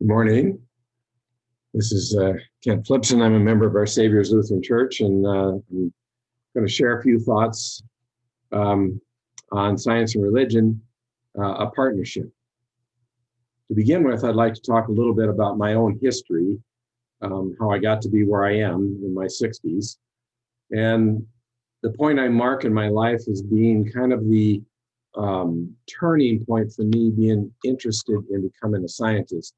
Good morning. This is Kent Flipson. I'm a member of Our Savior's Lutheran Church, and I'm going to share a few thoughts on science and religion, a partnership. To begin with, I'd like to talk a little bit about my own history, how I got to be where I am in my 60s. And the point I mark in my life as being kind of the turning point for me being interested in becoming a scientist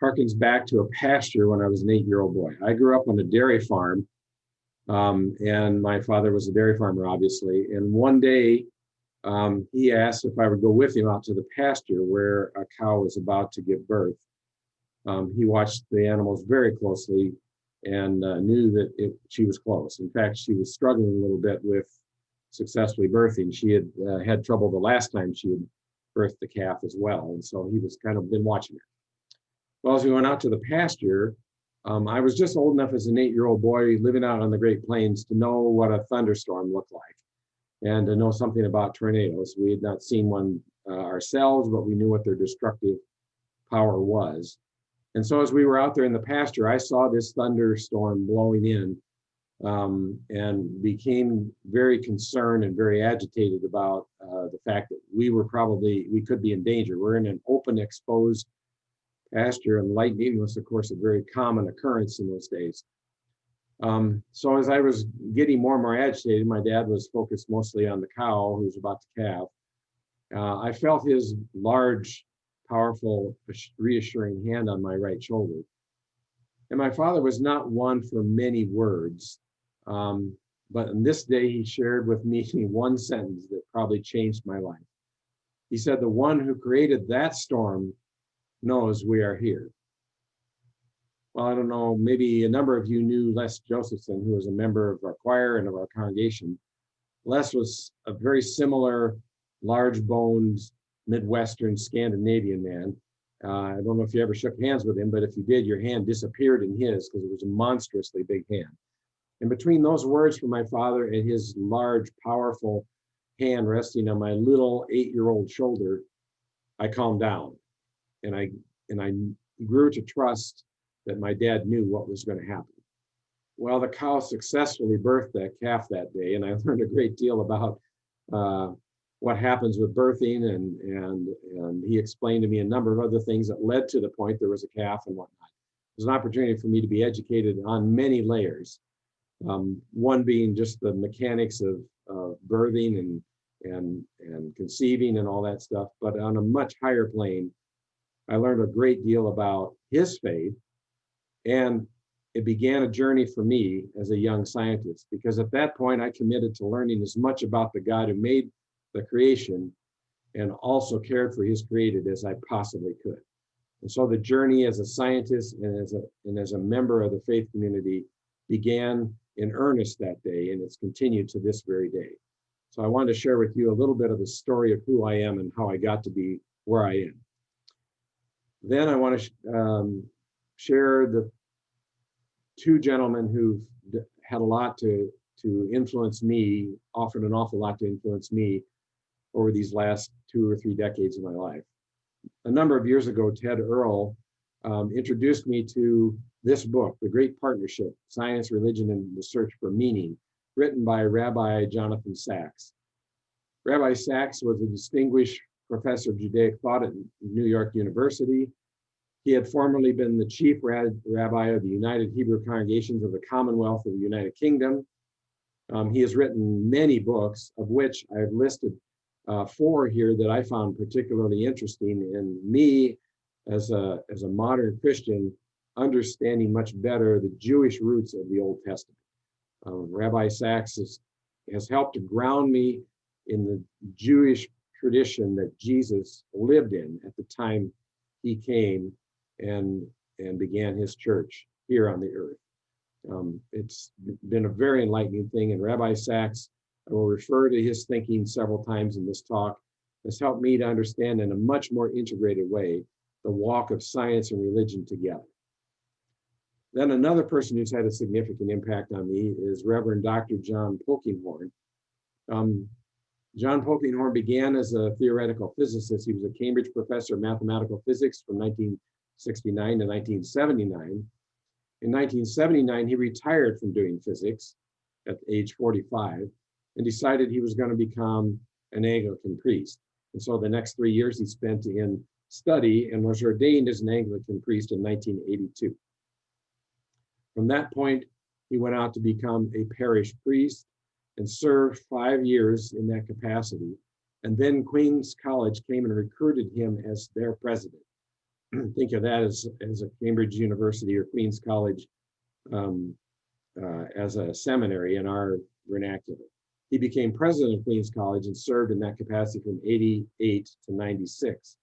harkens back to a pasture when I was an 8-year-old boy. I grew up on a dairy farm, and my father was a dairy farmer, obviously. And one day, he asked if I would go with him out to the pasture where a cow was about to give birth. He watched the animals very closely and knew that she was close. In fact, she was struggling a little bit with successfully birthing. She had had trouble the last time she had birthed the calf as well. And so he was kind of been watching her. Well, as we went out to the pasture, I was just old enough as an 8-year-old boy living out on the Great Plains to know what a thunderstorm looked like and to know something about tornadoes. We had not seen one ourselves, but we knew what their destructive power was. And so as we were out there in the pasture, I saw this thunderstorm blowing in and became very concerned and very agitated about the fact that we could be in danger. We're in an open, exposed pasture, and lightning was, of course, a very common occurrence in those days. So as I was getting more and more agitated, my dad was focused mostly on the cow who was about to calve. I felt his large, powerful, reassuring hand on my right shoulder. And my father was not one for many words, but on this day he shared with me one sentence that probably changed my life. He said, "The one who created that storm knows we are here." Well, I don't know, maybe a number of you knew Les Josephson, who was a member of our choir and of our congregation. Les was a very similar, large-boned, Midwestern Scandinavian man. I don't know if you ever shook hands with him, but if you did, your hand disappeared in his because it was a monstrously big hand. And between those words from my father and his large, powerful hand resting on my little 8-year-old shoulder, I calmed down. And I grew to trust that my dad knew what was going to happen. Well, the cow successfully birthed that calf that day, and I learned a great deal about what happens with birthing, and he explained to me a number of other things that led to the point there was a calf and whatnot. It was an opportunity for me to be educated on many layers, one being just the mechanics of birthing and conceiving and all that stuff, but on a much higher plane, I learned a great deal about his faith, and it began a journey for me as a young scientist, because at that point I committed to learning as much about the God who made the creation and also cared for his created as I possibly could. And so the journey as a scientist and as a member of the faith community began in earnest that day, and it's continued to this very day. So I wanted to share with you a little bit of the story of who I am and how I got to be where I am. Then I want to share the two gentlemen who've had a lot to influence me, offered an awful lot to influence me over these last 2 or 3 decades of my life. A number of years ago, Ted Earl introduced me to this book, The Great Partnership, Science, Religion, and the Search for Meaning, written by Rabbi Jonathan Sacks. Rabbi Sacks was a distinguished professor of Judaic thought at New York University. He had formerly been the chief rabbi of the United Hebrew Congregations of the Commonwealth of the United Kingdom. He has written many books, of which I've listed 4 here that I found particularly interesting in me as a modern Christian, understanding much better the Jewish roots of the Old Testament. Rabbi Sacks has helped to ground me in the Jewish tradition that Jesus lived in at the time he came and began his church here on the earth. It's been a very enlightening thing, and Rabbi Sacks, I will refer to his thinking several times in this talk, has helped me to understand in a much more integrated way the walk of science and religion together. Then another person who's had a significant impact on me is Reverend Dr. John Polkinhorn. John Polkinhorn began as a theoretical physicist. He was a Cambridge professor of mathematical physics from 1969 to 1979. In 1979, he retired from doing physics at age 45 and decided he was going to become an Anglican priest. And so the next 3 years he spent in study and was ordained as an Anglican priest in 1982. From that point, he went out to become a parish priest and served 5 years in that capacity. And then Queen's College came and recruited him as their president. Think of that as a Cambridge University or Queen's College as a seminary in our vernacular. He became president of Queen's College and served in that capacity from 88 to 96.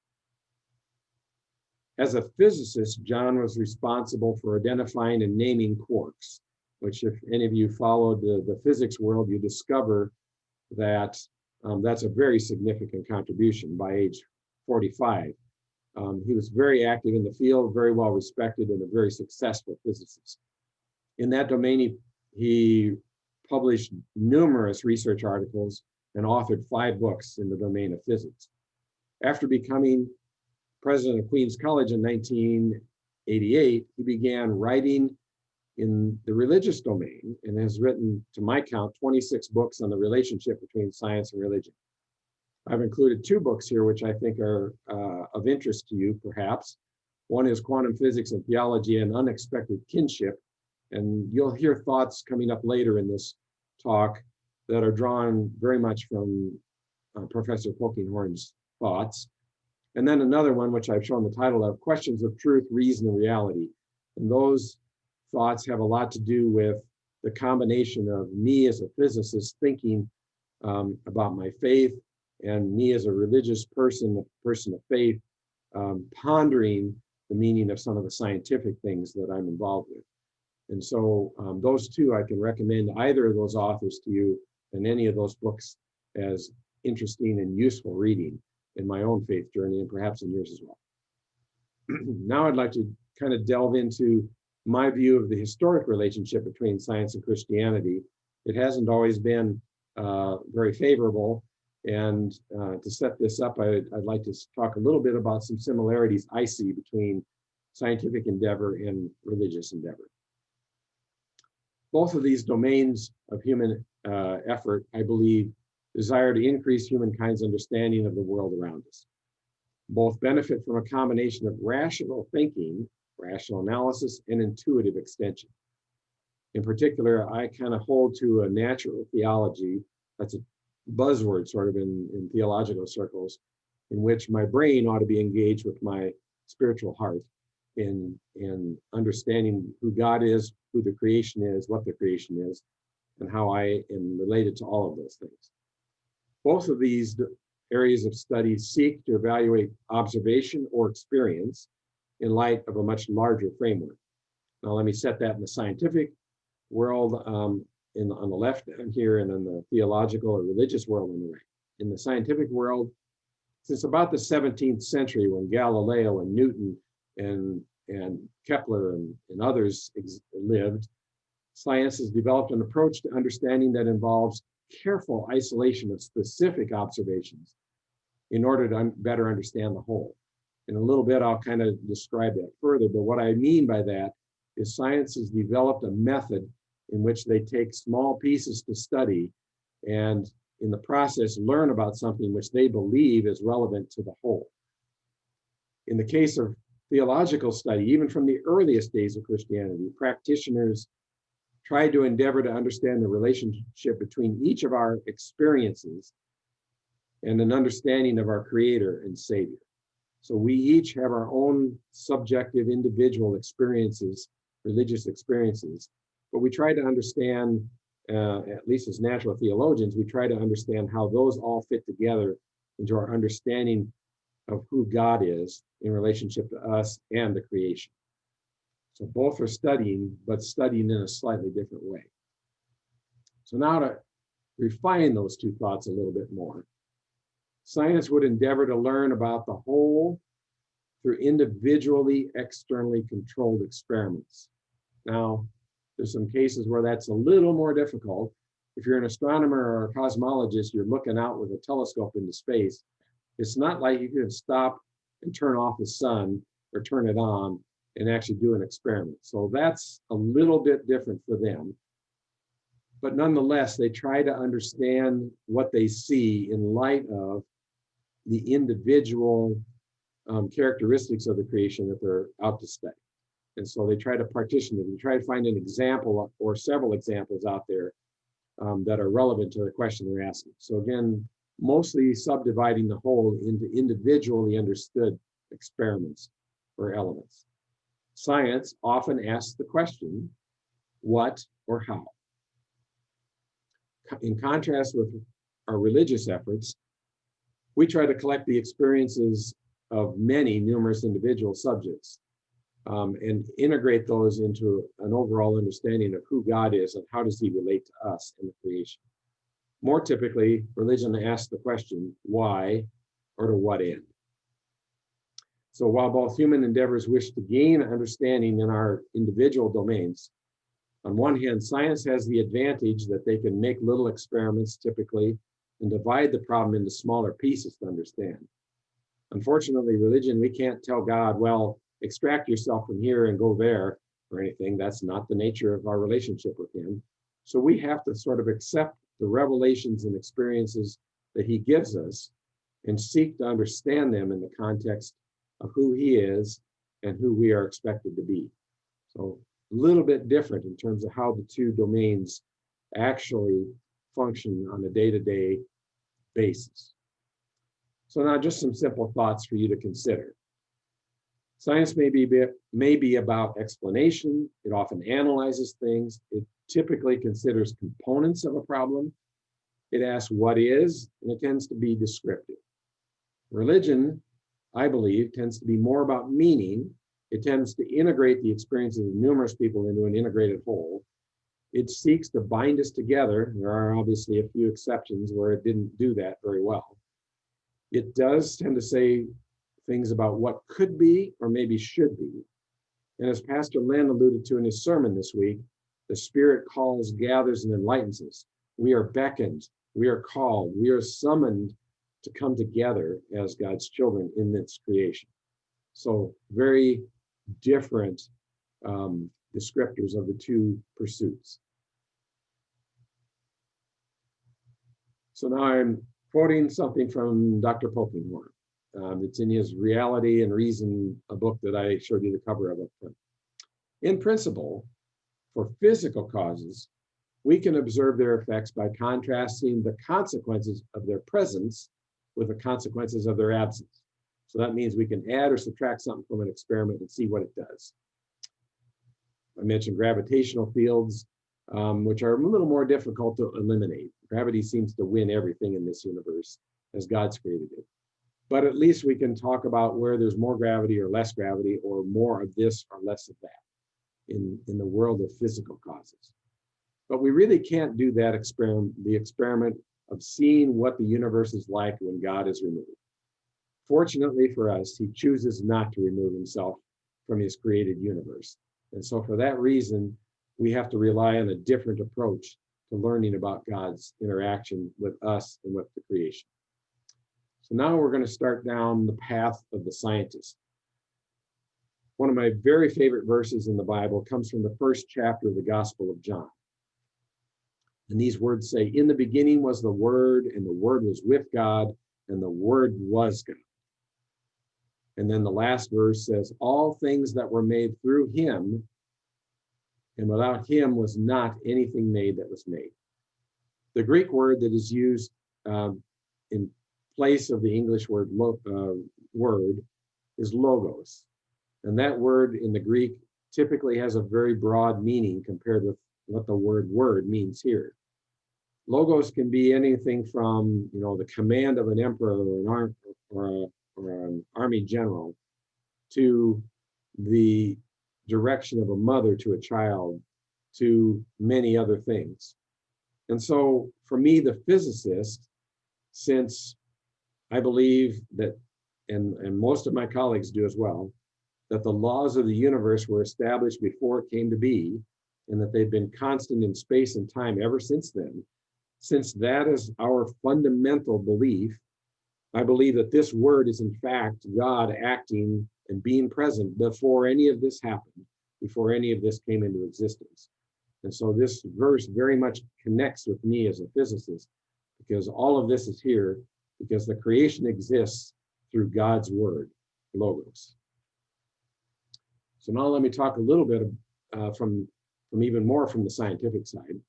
As a physicist, John was responsible for identifying and naming quarks, which if any of you followed the physics world, you discover that that's a very significant contribution by age 45. He was very active in the field, very well respected, and a very successful physicist. In that domain, he published numerous research articles and authored 5 books in the domain of physics. After becoming president of Queen's College in 1988, he began writing in the religious domain and has written, to my count, 26 books on the relationship between science and religion. I've included 2 books here, which I think are of interest to you, perhaps. One is Quantum Physics and Theology and Unexpected Kinship. And you'll hear thoughts coming up later in this talk that are drawn very much from Professor Polkinghorn's thoughts. And then another one, which I've shown the title of, Questions of Truth, Reason, and Reality. And those thoughts have a lot to do with the combination of me as a physicist thinking about my faith, and me as a religious person, a person of faith, pondering the meaning of some of the scientific things that I'm involved with. And so those 2, I can recommend either of those authors to you and any of those books as interesting and useful reading in my own faith journey and perhaps in yours as well. Now I'd like to kind of delve into my view of the historic relationship between science and Christianity. It hasn't always been very favorable. And to set this up, I'd like to talk a little bit about some similarities I see between scientific endeavor and religious endeavor. Both of these domains of human effort, I believe, desire to increase humankind's understanding of the world around us. Both benefit from a combination of rational thinking, rational analysis, and intuitive extension. In particular, I kind of hold to a natural theology, that's a buzzword sort of in theological circles, in which my brain ought to be engaged with my spiritual heart in understanding who God is, who the creation is, what the creation is, and how I am related to all of those things. Both of these areas of study seek to evaluate observation or experience in light of a much larger framework. Now, let me set that in the scientific world on the left down here, and in the theological or religious world on the right. In the scientific world, since about the 17th century, when Galileo and Newton and Kepler and others lived, science has developed an approach to understanding that involves careful isolation of specific observations in order to better understand the whole. In a little bit, I'll kind of describe that further, but what I mean by that is science has developed a method in which they take small pieces to study and in the process learn about something which they believe is relevant to the whole. In the case of theological study, even from the earliest days of Christianity, practitioners tried to endeavor to understand the relationship between each of our experiences and an understanding of our Creator and Savior. So we each have our own subjective individual experiences, religious experiences, but we try to understand, at least as natural theologians, we try to understand how those all fit together into our understanding of who God is in relationship to us and the creation. So both are studying, but studying in a slightly different way. So now to refine those 2 thoughts a little bit more, science would endeavor to learn about the whole through individually, externally controlled experiments. Now, there's some cases where that's a little more difficult. If you're an astronomer or a cosmologist, you're looking out with a telescope into space. It's not like you can stop and turn off the sun or turn it on and actually do an experiment. So that's a little bit different for them. But nonetheless, they try to understand what they see in light of the individual characteristics of the creation that they're out to study. And so they try to partition it and try to find an example or several examples out there that are relevant to the question they're asking. So again, mostly subdividing the whole into individually understood experiments or elements. Science often asks the question, what or how? In contrast with our religious efforts, we try to collect the experiences of many numerous individual subjects and integrate those into an overall understanding of who God is and how does he relate to us in the creation. More typically, religion asks the question, why or to what end? So while both human endeavors wish to gain understanding in our individual domains, on one hand, science has the advantage that they can make little experiments typically and divide the problem into smaller pieces to understand. Unfortunately, religion, we can't tell God, well, extract yourself from here and go there or anything. That's not the nature of our relationship with him. So we have to sort of accept the revelations and experiences that he gives us and seek to understand them in the context of who he is and who we are expected to be. So a little bit different in terms of how the two domains actually function on a day-to-day basis. So now just some simple thoughts for you to consider. Science may be about explanation. It often analyzes things. It typically considers components of a problem. It asks what is, and it tends to be descriptive. Religion, I believe, tends to be more about meaning. It tends to integrate the experiences of numerous people into an integrated whole. It seeks to bind us together. There are obviously a few exceptions where it didn't do that very well. It does tend to say things about what could be or maybe should be. And as Pastor Len alluded to in his sermon this week, the Spirit calls, gathers, and enlightens us. We are beckoned, we are called, we are summoned to come together as God's children in this creation. So very different descriptors of the two pursuits. So now I'm quoting something from Dr. Polkinhorn. It's in his Reality and Reason, a book that I showed you the cover of up front. In principle, for physical causes, we can observe their effects by contrasting the consequences of their presence with the consequences of their absence. So that means we can add or subtract something from an experiment and see what it does. I mentioned gravitational fields, which are a little more difficult to eliminate. Gravity seems to win everything in this universe as God's created it. But at least we can talk about where there's more gravity or less gravity or more of this or less of that in the world of physical causes. But we really can't do that the experiment of seeing what the universe is like when God is removed. Fortunately for us, he chooses not to remove himself from his created universe. And so for that reason, we have to rely on a different approach to learning about God's interaction with us and with the creation. So now we're going to start down the path of the scientist. One of my very favorite verses in the Bible comes from the first chapter of the Gospel of John. And these words say, "In the beginning was the Word, and the Word was with God, and the Word was God." And then the last verse says, "All things that were made through him, and without him was not anything made that was made." The Greek word that is used in place of the English word is logos. And that word in the Greek typically has a very broad meaning compared with what the word means here. Logos can be anything from, the command of an emperor or an army general to the direction of a mother to a child to many other things. And so for me, the physicist, since I believe that, and most of my colleagues do as well, that the laws of the universe were established before it came to be, and that they've been constant in space and time ever since then. Since that is our fundamental belief, I believe that this word is in fact God acting and being present before any of this happened, before any of this came into existence. And so this verse very much connects with me as a physicist, because all of this is here because the creation exists through God's word, logos. So now let me talk a little bit from even more from the scientific side.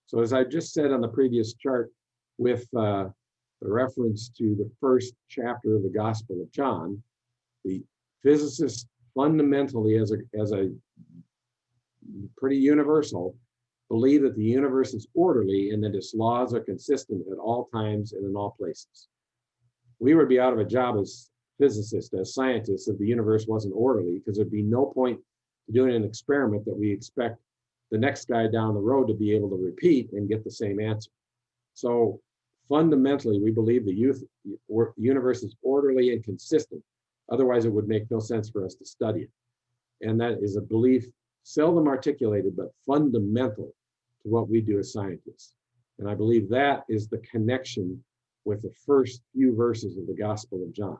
So as I just said on the previous chart, with the reference to the first chapter of the Gospel of John, the physicists fundamentally, as a pretty universal, believe that the universe is orderly and that its laws are consistent at all times and in all places. We would be out of a job as physicists, as scientists, if the universe wasn't orderly, because there'd be no point to doing an experiment that we expect the next guy down the road to be able to repeat and get the same answer. So fundamentally, we believe the universe is orderly and consistent. Otherwise, it would make no sense for us to study it. And that is a belief seldom articulated, but fundamental to what we do as scientists. And I believe that is the connection with the first few verses of the Gospel of John.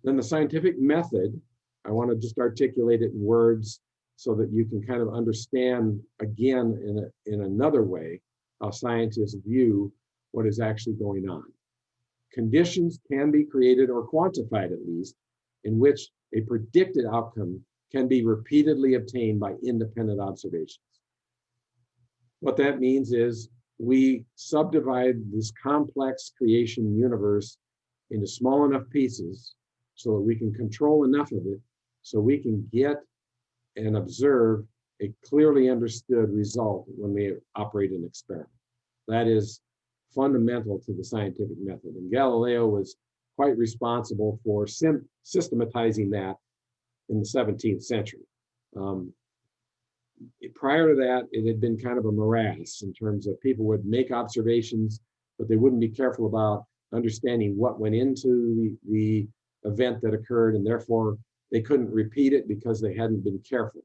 Then the scientific method, I want to just articulate it in words so that you can kind of understand again in another way how scientists view what is actually going on. Conditions can be created or quantified, at least, in which a predicted outcome can be repeatedly obtained by independent observations. What that means is we subdivide this complex creation universe into small enough pieces so that we can control enough of it so we can get and observe a clearly understood result when we operate an experiment. That is fundamental to the scientific method. And Galileo was quite responsible for systematizing that in the 17th century. Prior to that, it had been kind of a morass in terms of people would make observations, but they wouldn't be careful about understanding what went into the event that occurred, and therefore they couldn't repeat it because they hadn't been careful.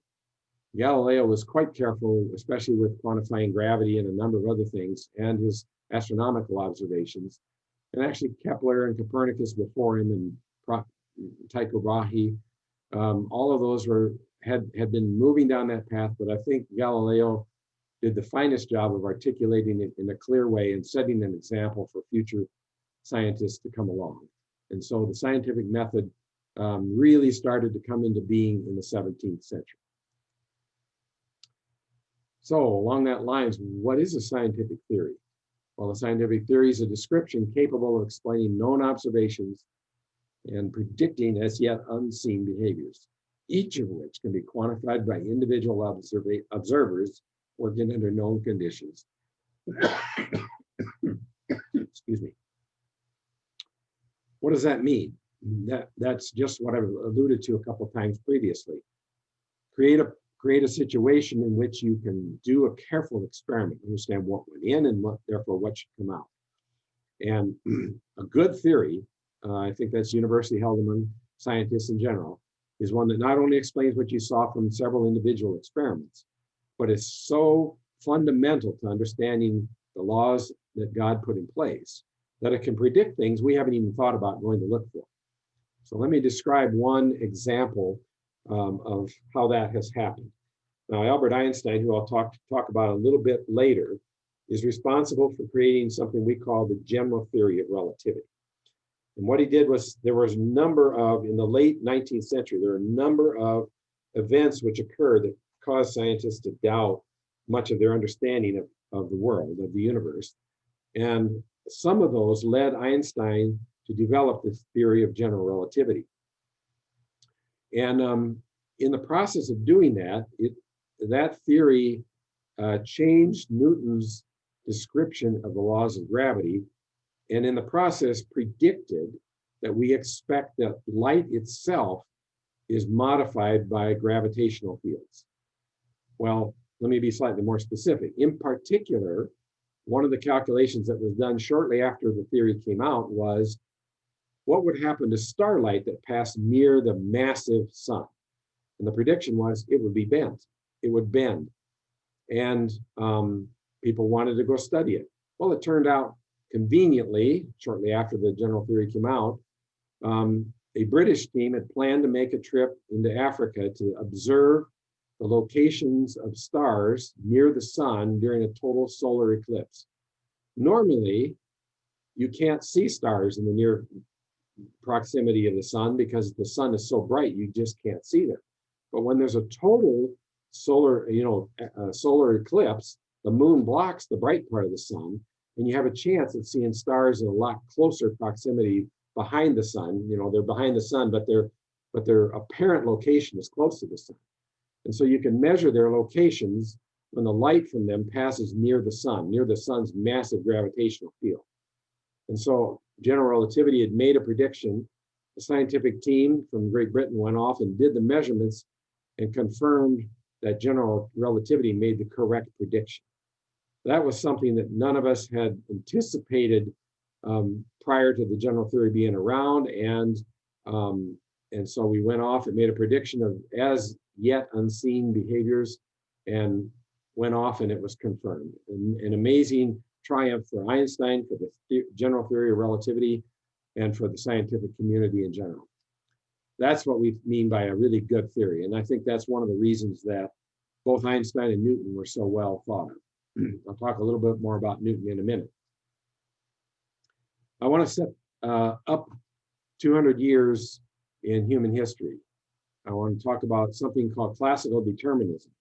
Galileo was quite careful, especially with quantifying gravity and a number of other things, and his astronomical observations. And actually Kepler and Copernicus before him, and Tycho Brahe, all of those had been moving down that path, but I think Galileo did the finest job of articulating it in a clear way and setting an example for future scientists to come along. And so the scientific method really started to come into being in the 17th century. So along that lines, what is a scientific theory? Well, a scientific theory is a description capable of explaining known observations and predicting as yet unseen behaviors, each of which can be quantified by individual observers working under known conditions. Excuse me. What does that mean? That's just what I've alluded to a couple of times previously. Create a situation in which you can do a careful experiment, understand what went in and therefore what should come out. And a good theory, I think that's universally held among scientists in general, is one that not only explains what you saw from several individual experiments, but is so fundamental to understanding the laws that God put in place that it can predict things we haven't even thought about going to look for. So let me describe one example of how that has happened. Now, Albert Einstein, who I'll talk about a little bit later, is responsible for creating something we call the general theory of relativity. And what he did was, there was a number of, in the late 19th century, there were a number of events which occurred that caused scientists to doubt much of their understanding of the world, of the universe. And some of those led Einstein to develop this theory of general relativity. And in the process of doing that, that theory changed Newton's description of the laws of gravity, and in the process predicted that we expect that light itself is modified by gravitational fields. Well, let me be slightly more specific. In particular, one of the calculations that was done shortly after the theory came out was what would happen to starlight that passed near the massive sun. And the prediction was it would be bent. It would bend. And people wanted to go study it. Well, it turned out conveniently, shortly after the general theory came out, a British team had planned to make a trip into Africa to observe the locations of stars near the sun during a total solar eclipse. Normally, you can't see stars in the near proximity of the sun because the sun is so bright, you just can't see them. But when there's a total solar, solar eclipse, the moon blocks the bright part of the sun, and you have a chance of seeing stars in a lot closer proximity behind the sun. They're behind the sun, but their apparent location is close to the sun. And so you can measure their locations when the light from them passes near the sun's massive gravitational field. And so general relativity had made a prediction. The scientific team from Great Britain went off and did the measurements and confirmed that general relativity made the correct prediction. That was something that none of us had anticipated prior to the general theory being around. And so we went off and made a prediction of as yet unseen behaviors and went off, and it was confirmed. An amazing triumph for Einstein, for the general theory of relativity, and for the scientific community in general. That's what we mean by a really good theory. And I think that's one of the reasons that both Einstein and Newton were so well thought of. I'll talk a little bit more about Newton in a minute. I want to set up 200 years in human history. I want to talk about something called classical determinism.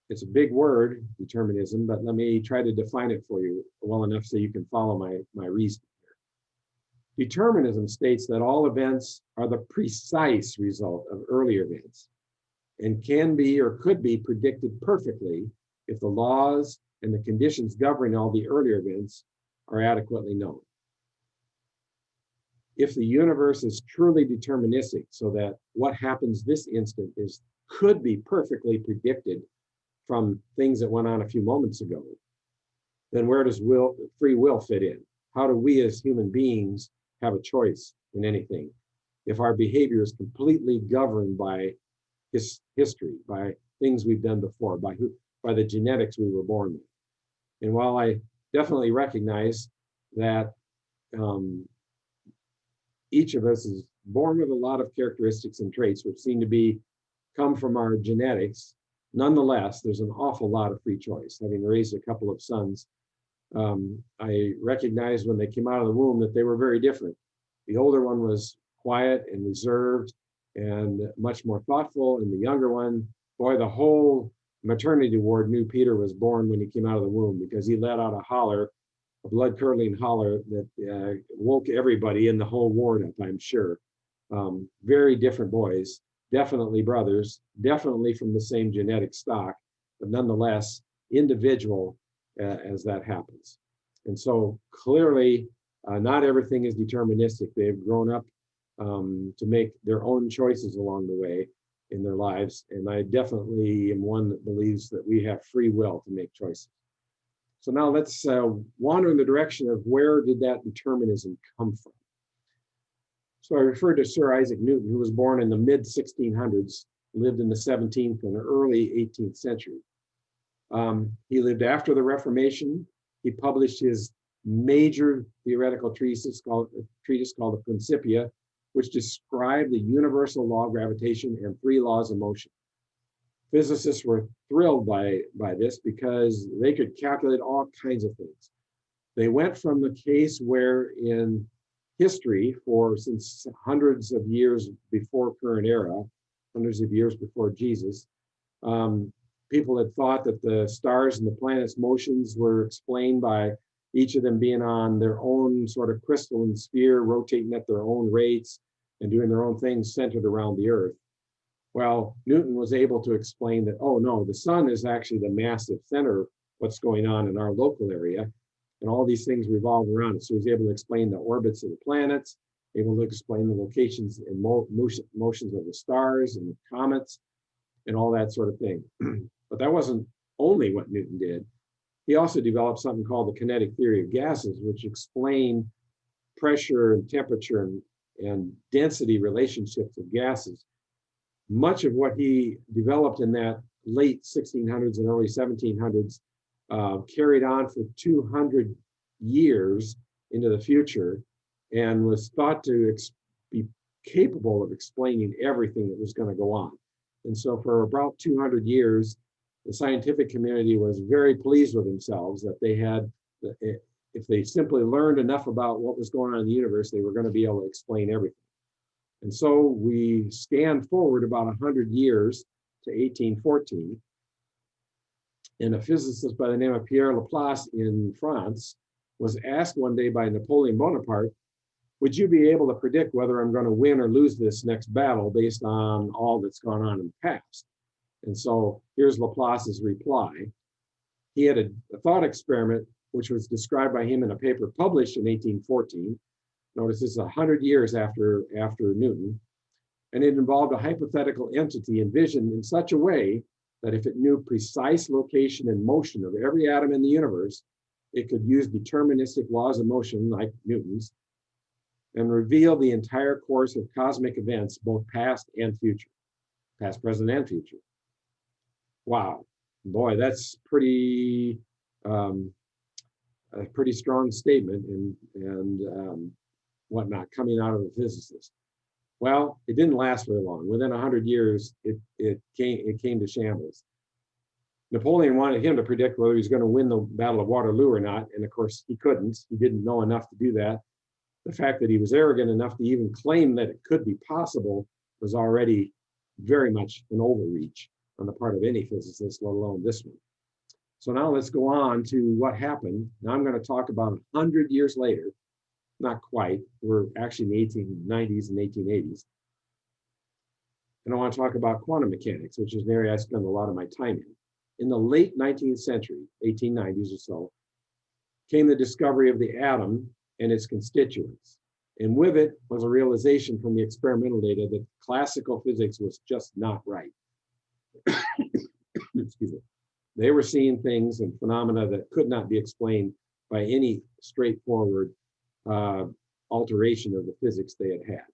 It's a big word, determinism, but let me try to define it for you well enough so you can follow my reasoning here. Determinism states that all events are the precise result of earlier events and can be or could be predicted perfectly if the laws and the conditions governing all the earlier events are adequately known. If the universe is truly deterministic, so that what happens this instant could be perfectly predicted from things that went on a few moments ago, then where does free will fit in? How do we as human beings have a choice in anything if our behavior is completely governed by history, by things we've done before, by the genetics we were born with? And while I definitely recognize that each of us is born with a lot of characteristics and traits which seem to come from our genetics, nonetheless, there's an awful lot of free choice. Having raised a couple of sons, I recognized when they came out of the womb that they were very different. The older one was quiet and reserved and much more thoughtful, and the younger one, boy, the whole maternity ward knew Peter was born when he came out of the womb, because he let out a holler, a blood-curdling holler that woke everybody in the whole ward up, I'm sure. Very different boys, definitely brothers, definitely from the same genetic stock, but nonetheless individual as that happens. And so clearly, not everything is deterministic. They've grown up to make their own choices along the way in their lives. And I definitely am one that believes that we have free will to make choices. So now let's wander in the direction of where did that determinism come from? So I referred to Sir Isaac Newton, who was born in the mid-1600s, lived in the 17th and early 18th century. He lived after the Reformation. He published his major theoretical treatise called the Principia, which described the universal law of gravitation and three laws of motion. Physicists were thrilled by this because they could calculate all kinds of things. They went from the case where in history, since hundreds of years before current era, hundreds of years before Jesus, people had thought that the stars and the planets' motions were explained by each of them being on their own sort of crystalline sphere, rotating at their own rates and doing their own things centered around the Earth. Well, Newton was able to explain that, oh no, the sun is actually the massive center of what's going on in our local area, and all these things revolve around it. So he was able to explain the orbits of the planets, able to explain the locations and motions of the stars and the comets and all that sort of thing. But that wasn't only what Newton did. He also developed something called the kinetic theory of gases, which explained pressure and temperature and density relationships of gases. Much of what he developed in that late 1600s and early 1700s carried on for 200 years into the future and was thought to be capable of explaining everything that was going to go on. And so for about 200 years, the scientific community was very pleased with themselves that they had, if they simply learned enough about what was going on in the universe, they were going to be able to explain everything. And so we scanned forward about 100 years to 1814, and a physicist by the name of Pierre Laplace in France was asked one day by Napoleon Bonaparte, would you be able to predict whether I'm going to win or lose this next battle based on all that's gone on in the past? And so here's Laplace's reply. He had a thought experiment, which was described by him in a paper published in 1814. Notice this is 100 years after Newton. And it involved a hypothetical entity envisioned in such a way that if it knew precise location and motion of every atom in the universe, it could use deterministic laws of motion, like Newton's, and reveal the entire course of cosmic events, both past and future, past, present, and future. Wow, boy, that's pretty, a pretty strong statement and whatnot coming out of a physicist. Well, it didn't last very long. Within 100 years, it came to shambles. Napoleon wanted him to predict whether he was going to win the Battle of Waterloo or not, and of course he couldn't. He didn't know enough to do that. The fact that he was arrogant enough to even claim that it could be possible was already very much an overreach on the part of any physicist, let alone this one. So now let's go on to what happened. Now I'm going to talk about 100 years later. Not quite. We're actually in the 1890s and 1880s. And I want to talk about quantum mechanics, which is an area I spend a lot of my time in. In the late 19th century, 1890s or so, came the discovery of the atom and its constituents. And with it was a realization from the experimental data that classical physics was just not right. Excuse me. They were seeing things and phenomena that could not be explained by any straightforward alteration of the physics they had had.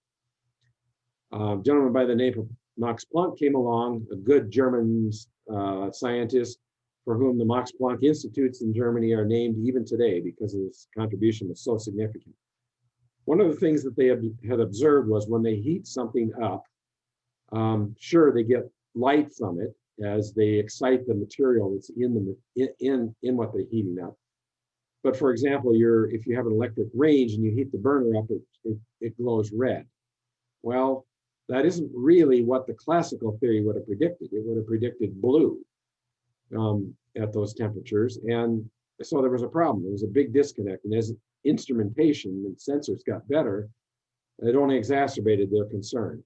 A gentleman by the name of Max Planck came along, a good German scientist for whom the Max Planck Institutes in Germany are named even today because his contribution was so significant. One of the things that they had observed was when they heat something up, sure, they get light from it as they excite the material that's in what they're heating up. But for example, if you have an electric range and you heat the burner up, it glows red. Well, that isn't really what the classical theory would have predicted. It would have predicted blue at those temperatures. And so there was a problem. There was a big disconnect. And as instrumentation and sensors got better, it only exacerbated their concern.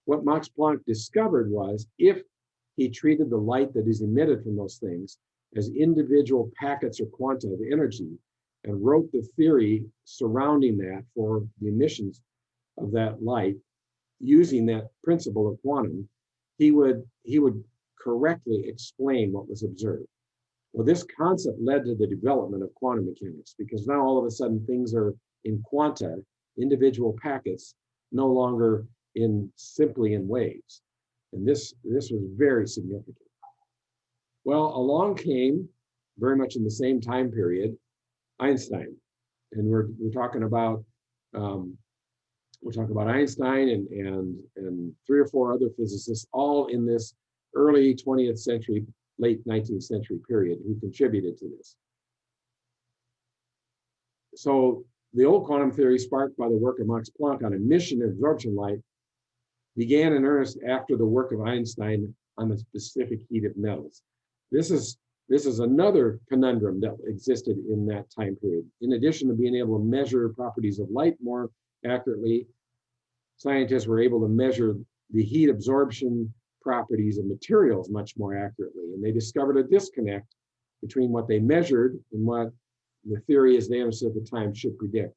What Max Planck discovered was if he treated the light that is emitted from those things as individual packets or quanta of energy and wrote the theory surrounding that for the emissions of that light, using that principle of quantum, he would correctly explain what was observed. Well, this concept led to the development of quantum mechanics because now all of a sudden things are in quanta, individual packets, no longer simply in waves. And this was very significant. Well, along came, very much in the same time period, Einstein. And we're talking about Einstein and 3 or 4 other physicists, all in this early 20th century, late 19th century period, who contributed to this. So the old quantum theory, sparked by the work of Max Planck on emission and absorption light, began in earnest after the work of Einstein on the specific heat of metals. This is another conundrum that existed in that time period. In addition to being able to measure properties of light more accurately, scientists were able to measure the heat absorption properties of materials much more accurately. And they discovered a disconnect between what they measured and what the theory as they understood at the time should predict.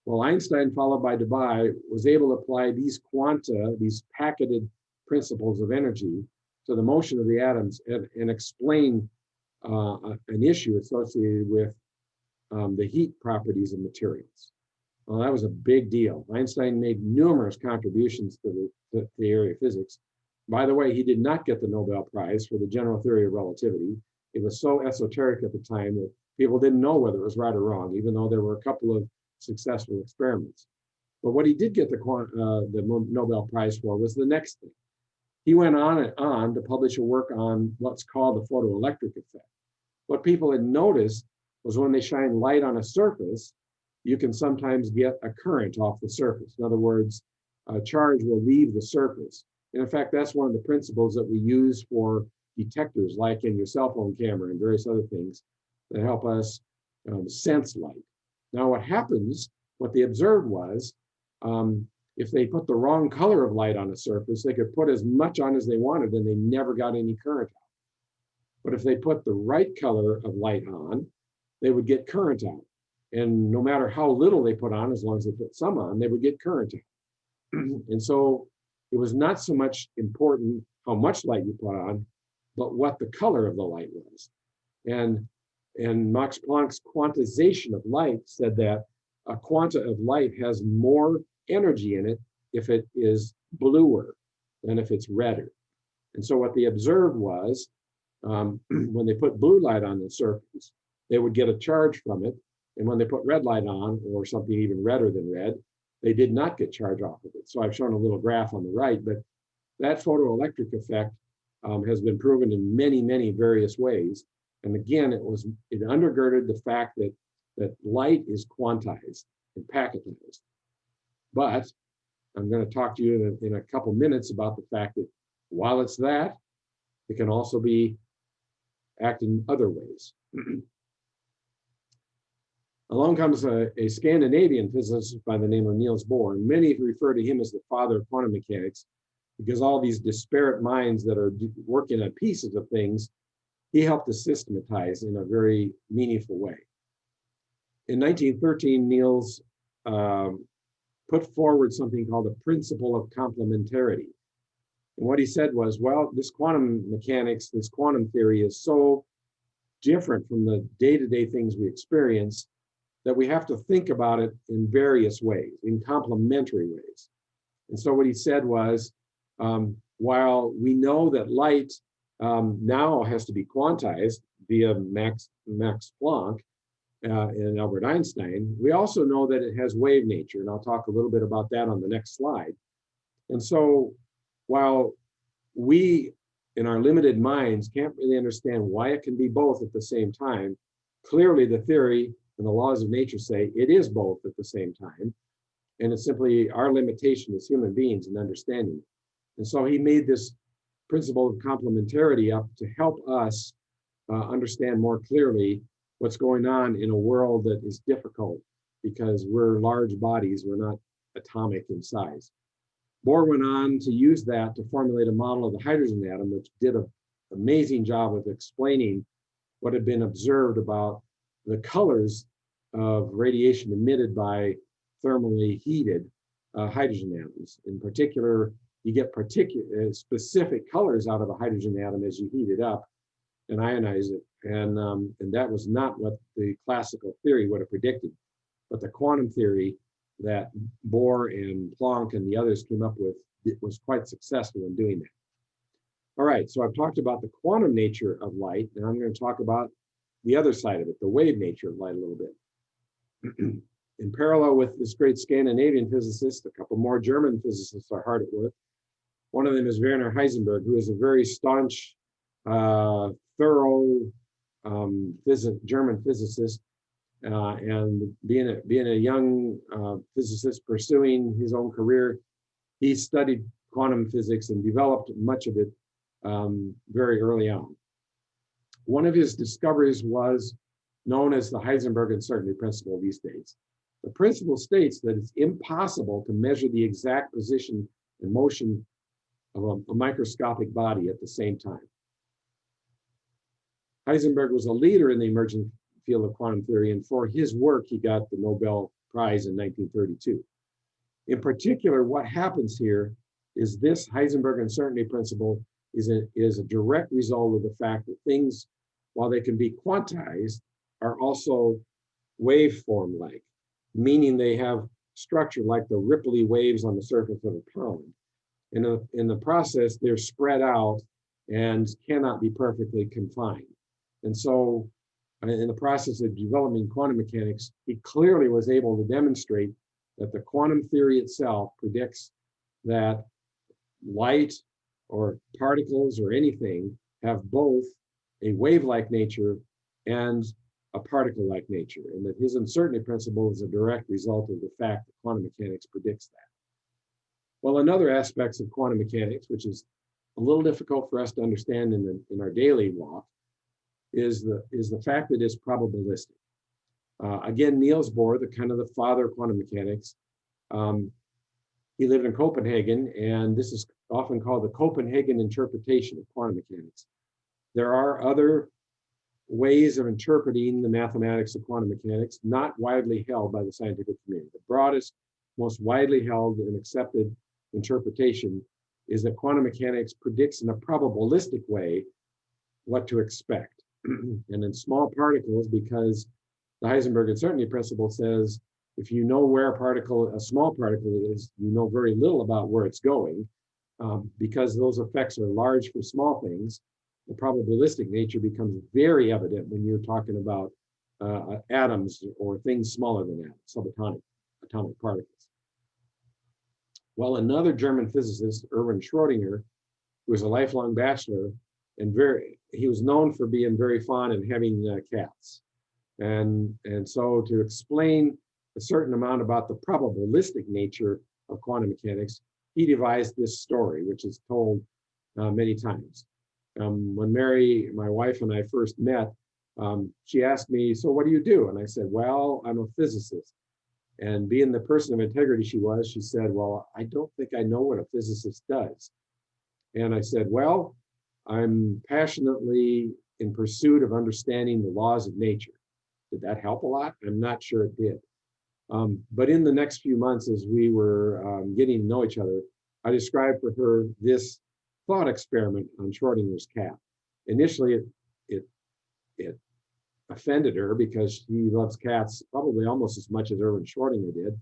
Well, Einstein, followed by Debye, was able to apply these quanta, these packeted principles of energy, to the motion of the atoms and explain an issue associated with the heat properties of materials. Well, that was a big deal. Einstein made numerous contributions to the area of physics. By the way, he did not get the Nobel Prize for the general theory of relativity. It was so esoteric at the time that people didn't know whether it was right or wrong, even though there were a couple of successful experiments. But what he did get the Nobel Prize for was the next thing. He went on and on to publish a work on what's called the photoelectric effect. What people had noticed was when they shine light on a surface, you can sometimes get a current off the surface. In other words, a charge will leave the surface. And in fact, that's one of the principles that we use for detectors, like in your cell phone camera and various other things that help us sense light. Now, what happens, what they observed was, if they put the wrong color of light on a surface, they could put as much on as they wanted and they never got any current out. But if they put the right color of light on, they would get current out. And no matter how little they put on, as long as they put some on, they would get current out. And so it was not so much important how much light you put on, but what the color of the light was. And Max Planck's quantization of light said that a quanta of light has more energy in it if it is bluer than if it's redder. And so what they observed was when they put blue light on the surface, they would get a charge from it. And when they put red light on, or something even redder than red, they did not get charge off of it. So I've shown a little graph on the right, but that photoelectric effect has been proven in many, many various ways. And again, it undergirded the fact that light is quantized and packetized. But I'm going to talk to you in a couple minutes about the fact that while it's that, it can also be acted in other ways. Along comes a Scandinavian physicist by the name of Niels Bohr, and many refer to him as the father of quantum mechanics, because all these disparate minds that are working on pieces of things, he helped to systematize in a very meaningful way. In 1913, Niels put forward something called the principle of complementarity. And what he said was, well, this quantum mechanics, this quantum theory is so different from the day-to-day things we experience that we have to think about it in various ways, in complementary ways. And so what he said was, while we know that light now has to be quantized via Max Planck and Albert Einstein, we also know that it has wave nature, and I'll talk a little bit about that on the next slide. And so while we, in our limited minds, can't really understand why it can be both at the same time, clearly the theory and the laws of nature say it is both at the same time. And it's simply our limitation as human beings in understanding. And so he made this principle of complementarity up to help us understand more clearly what's going on in a world that is difficult because we're large bodies, we're not atomic in size. Bohr went on to use that to formulate a model of the hydrogen atom, which did an amazing job of explaining what had been observed about the colors of radiation emitted by thermally heated hydrogen atoms. In particular, you get specific colors out of a hydrogen atom as you heat it up and ionize it. And that was not what the classical theory would have predicted. But the quantum theory that Bohr and Planck and the others came up with, it was quite successful in doing that. All right, so I've talked about the quantum nature of light, and I'm going to talk about the other side of it, the wave nature of light a little bit. In parallel with this great Scandinavian physicist, a couple more German physicists are hard at work. One of them is Werner Heisenberg, who is a very staunch, thorough German physicist, and being a young physicist pursuing his own career, he studied quantum physics and developed much of it very early on. One of his discoveries was known as the Heisenberg uncertainty principle these days. The principle states that it's impossible to measure the exact position and motion of a microscopic body at the same time. Heisenberg was a leader in the emerging field of quantum theory, and for his work, he got the Nobel Prize in 1932. In particular, what happens here is this Heisenberg uncertainty principle is a direct result of the fact that things, while they can be quantized, are also waveform-like, meaning they have structure like the ripply waves on the surface of a pond. In the process, they're spread out and cannot be perfectly confined. And so in the process of developing quantum mechanics, he clearly was able to demonstrate that the quantum theory itself predicts that light or particles or anything have both a wave-like nature and a particle-like nature, and that his uncertainty principle is a direct result of the fact that quantum mechanics predicts that. Well, another aspects of quantum mechanics, which is a little difficult for us to understand in our daily walk, is the fact that it's probabilistic. Again, Niels Bohr, the father of quantum mechanics, he lived in Copenhagen, and this is often called the Copenhagen interpretation of quantum mechanics. There are other ways of interpreting the mathematics of quantum mechanics, not widely held by the scientific community. The broadest, most widely held and accepted interpretation is that quantum mechanics predicts in a probabilistic way what to expect. And in small particles, because the Heisenberg uncertainty principle says, if you know where a small particle is, you know very little about where it's going. Because those effects are large for small things, the probabilistic nature becomes very evident when you're talking about atoms or things smaller than that, subatomic particles. Well, another German physicist, Erwin Schrödinger, who was a lifelong bachelor, and he was known for being very fond and having cats. And so to explain a certain amount about the probabilistic nature of quantum mechanics, he devised this story, which is told many times. When Mary, my wife, and I first met, she asked me, "So what do you do?" And I said, "Well, I'm a physicist." And being the person of integrity she was, she said, "Well, I don't think I know what a physicist does." And I said, "Well, I'm passionately in pursuit of understanding the laws of nature." Did that help a lot? I'm not sure it did. But in the next few months, as we were getting to know each other, I described for her this thought experiment on Schrödinger's cat. Initially, it offended her because she loves cats probably almost as much as Erwin Schrödinger did.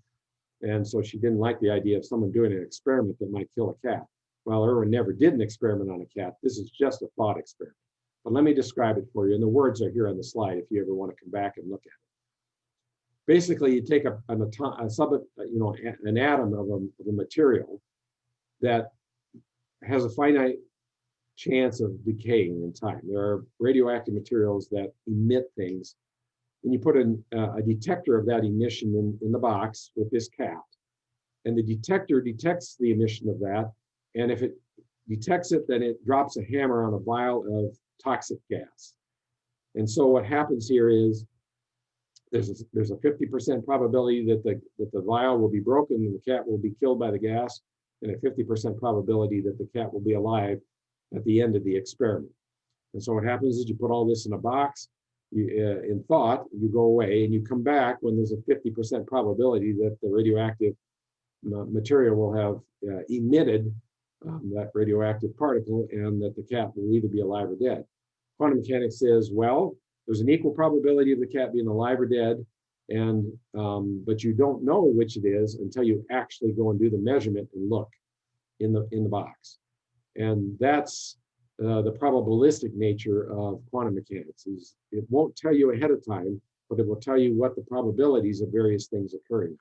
And so she didn't like the idea of someone doing an experiment that might kill a cat. Well, Erwin never did an experiment on a cat. This is just a thought experiment. But let me describe it for you. And the words are here on the slide if you ever want to come back and look at it. Basically, you take an atom of a material that has a finite chance of decaying in time. There are radioactive materials that emit things, and you put a detector of that emission in the box with this cap, and the detector detects the emission of that, and if it detects it, then it drops a hammer on a vial of toxic gas. And so what happens here is there's a 50% probability that the vial will be broken and the cat will be killed by the gas, and a 50% probability that the cat will be alive at the end of the experiment. And so what happens is you put all this in a box, in thought, you go away and you come back when there's a 50% probability that the radioactive material will have emitted that radioactive particle and that the cat will either be alive or dead. Quantum mechanics says, well, there's an equal probability of the cat being alive or dead, and but you don't know which it is until you actually go and do the measurement and look in the box. And that's the probabilistic nature of quantum mechanics. Is it won't tell you ahead of time, but it will tell you what the probabilities of various things occurring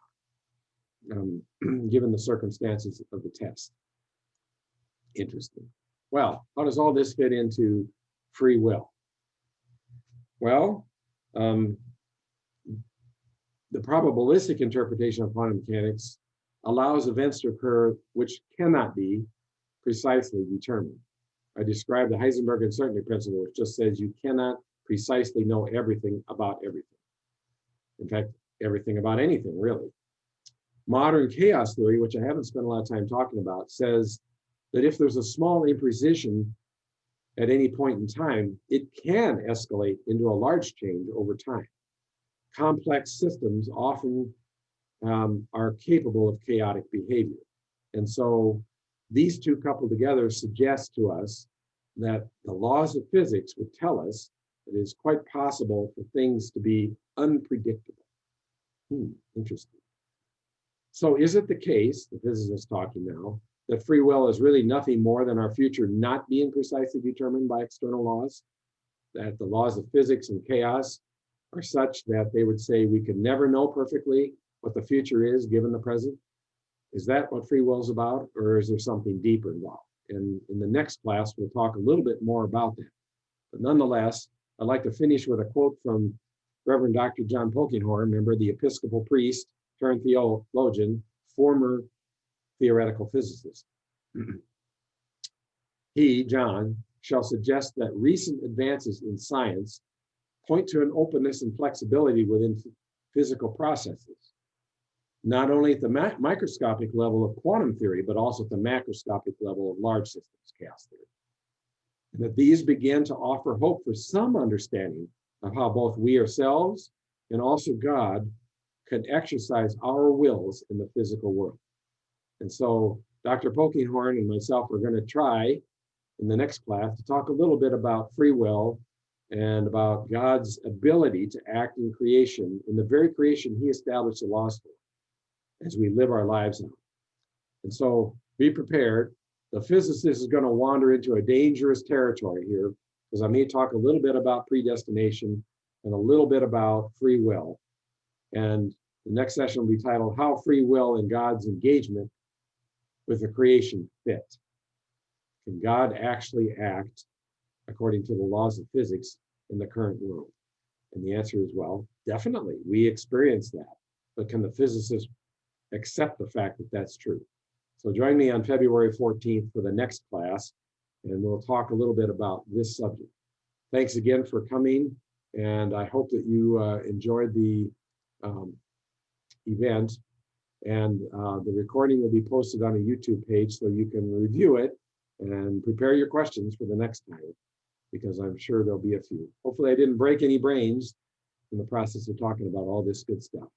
are, given the circumstances of the test. Interesting. Well, how does all this fit into free will? Well, the probabilistic interpretation of quantum mechanics allows events to occur which cannot be precisely determined. I described the Heisenberg uncertainty principle, which just says you cannot precisely know everything about everything. In fact, everything about anything, really. Modern chaos theory, which I haven't spent a lot of time talking about, says that if there's a small imprecision at any point in time, it can escalate into a large change over time. Complex systems often are capable of chaotic behavior. And so these two coupled together suggest to us that the laws of physics would tell us that it is quite possible for things to be unpredictable. Interesting. So is it the case, the physicist talking now, that free will is really nothing more than our future not being precisely determined by external laws? That the laws of physics and chaos are such that they would say we could never know perfectly what the future is given the present? Is that what free will is about, or is there something deeper involved? And in the next class, we'll talk a little bit more about that. But nonetheless, I'd like to finish with a quote from Reverend Dr. John Polkinhorn, remember, the Episcopal priest turned theologian, former theoretical physicist. He, John, shall suggest that recent advances in science point to an openness and flexibility within physical processes, not only at the microscopic level of quantum theory, but also at the macroscopic level of large systems, chaos theory. And that these begin to offer hope for some understanding of how both we ourselves and also God can exercise our wills in the physical world. And so Dr. Polkinghorn and myself are going to try in the next class to talk a little bit about free will and about God's ability to act in creation, in the very creation he established the laws for, as we live our lives out. And so be prepared. The physicist is going to wander into a dangerous territory here, because I may talk a little bit about predestination and a little bit about free will. And the next session will be titled, How Free Will and God's Engagement with the Creation Fit. Can God actually act according to the laws of physics in the current world? And the answer is, well, definitely. We experience that. But can the physicist accept the fact that that's true? So join me on February 14th for the next class, and we'll talk a little bit about this subject. Thanks again for coming, and I hope that you enjoyed the event. And the recording will be posted on a YouTube page so you can review it and prepare your questions for the next time, because I'm sure there'll be a few. Hopefully I didn't break any brains in the process of talking about all this good stuff.